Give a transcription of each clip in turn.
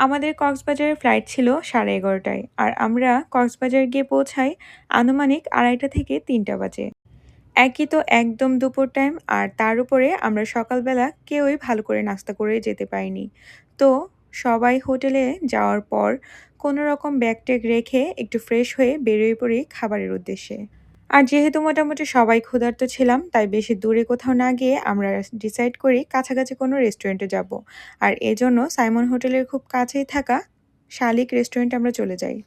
আমাদের কক্সবাজারের ফ্লাইট ছিল 11:30টায় আর আমরা কক্সবাজার গিয়ে পৌঁছাই আনুমানিক 2:30 থেকে 3টা বাজে। একই তো একদম দুপুর টাইম আর তার উপরে আমরা সকালবেলা কেউই ভালো করে নাস্তা করে যেতে পারিনি। তো সবাই হোটেলে যাওয়ার পর কোনো রকম ব্যাগ-ট্যাগ রেখে একটু ফ্রেশ হয়ে বেরিয়ে পড়ি খাবারের উদ্দেশ্যে। আর যেহেতু মোটামুটি সবাই ক্ষুধার্ত ছিলাম, তাই বেশি দূরে কোথাও না গিয়ে আমরা ডিসাইড করি কাছাকাছি কোনো রেস্টুরেন্টে যাব। আর এজন্য সাইমন হোটেলের খুব কাছেই থাকা শালিক রেস্টুরেন্টে আমরা চলে যাই।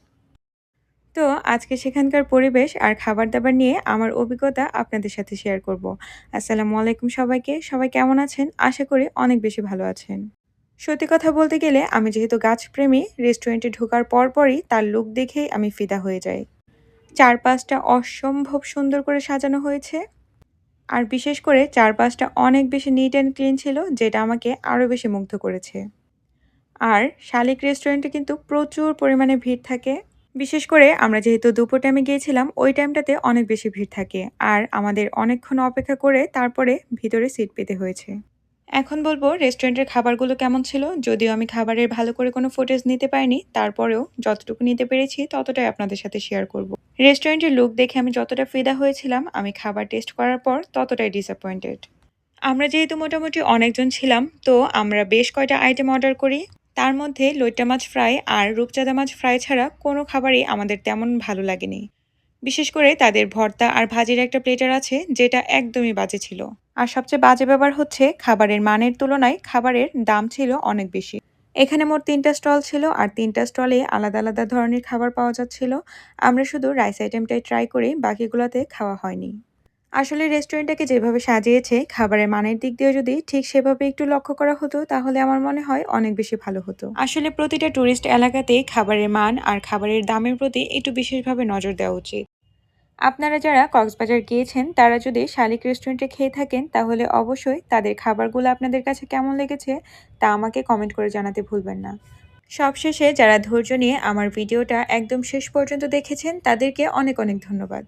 তো আজকে সেখানকার পরিবেশ আর খাবার-দাবার নিয়ে আমার অভিজ্ঞতা আপনাদের সাথে শেয়ার করব। আসসালামু আলাইকুম সবাইকে। সবাই কেমন আছেন? আশা করি অনেক বেশি ভালো আছেন। সত্যি কথা বলতে গেলে আমি যেহেতু গাছপ্রেমী, রেস্টুরেন্টে ঢোকার পরপরই তার লুক দেখেই আমি ফিদা হয়ে যাই। চারপাশটা অসম্ভব সুন্দর করে সাজানো হয়েছে। আর বিশেষ করে চারপাশটা অনেক বেশি নিট অ্যান্ড ক্লিন ছিল, যেটা আমাকে আরও বেশি মুগ্ধ করেছে। আর শালিক রেস্টুরেন্টে কিন্তু প্রচুর পরিমাণে ভিড় থাকে। বিশেষ করে আমরা যেহেতু দুপুর টাইমে গিয়েছিলাম, ওই টাইমটাতে অনেক বেশি ভিড় থাকে। আর আমাদের অনেকক্ষণ অপেক্ষা করে তারপরে ভিতরে সিট পেতে হয়েছে। এখন বলবো রেস্টুরেন্টের খাবারগুলো কেমন ছিল। যদিও আমি খাবারের ভালো করে কোনো ফুটেজ নিতে পারিনি, তারপরেও যতটুকু নিতে পেরেছি ততটাই আপনাদের সাথে শেয়ার করব। রেস্টুরেন্টের লুক দেখে আমি যতটা ফিদা হয়েছিলাম, আমি খাবার টেস্ট করার পর ততটাই ডিসঅ্যাপয়েন্টেড। আমরা যেহেতু মোটামুটি অনেকজন ছিলাম, তো আমরা বেশ কয়টা আইটেম অর্ডার করি। তার মধ্যে লইট্টা মাছ ফ্রাই আর রূপচাঁদা মাছ ফ্রাই ছাড়া কোনো খাবারই আমাদের তেমন ভালো লাগেনি। বিশেষ করে তাদের ভর্তা আর ভাজির একটা প্লেটার আছে, যেটা একদমই বাজে ছিল। আর সবচেয়ে বাজে ব্যাপার হচ্ছে খাবারের মানের তুলনায় খাবারের দাম ছিল অনেক বেশি। এখানে মোট 3টা স্টল ছিল আর 3টা স্টলে আলাদা আলাদা ধরনের খাবার পাওয়া যাচ্ছিল। আমরা শুধু রাইস আইটেমটাই ট্রাই করি, বাকিগুলোতে খাওয়া হয়নি। আসলে রেস্টুরেন্টটাকে যেভাবে সাজিয়েছে, খাবারের মানের দিক দিয়েও যদি ঠিক সেভাবে একটু লক্ষ্য করা হতো, তাহলে আমার মনে হয় অনেক বেশি ভালো হতো। আসলে প্রতিটা টুরিস্ট এলাকাতেই খাবারের মান আর খাবারের দামের প্রতি একটু বিশেষভাবে নজর দেওয়া উচিত। আপনারা যারা কক্সবাজার গিয়েছেন, তারা যদি শালিক রেস্টুরেন্টে খেয়ে থাকেন, তাহলে অবশ্যই তাদের খাবারগুলো আপনাদের কাছে কেমন লেগেছে তা আমাকে কমেন্ট করে জানাতে ভুলবেন না। সবশেষে যারা ধৈর্য নিয়ে আমার ভিডিওটা একদম শেষ পর্যন্ত দেখেছেন, তাদেরকে অনেক অনেক ধন্যবাদ।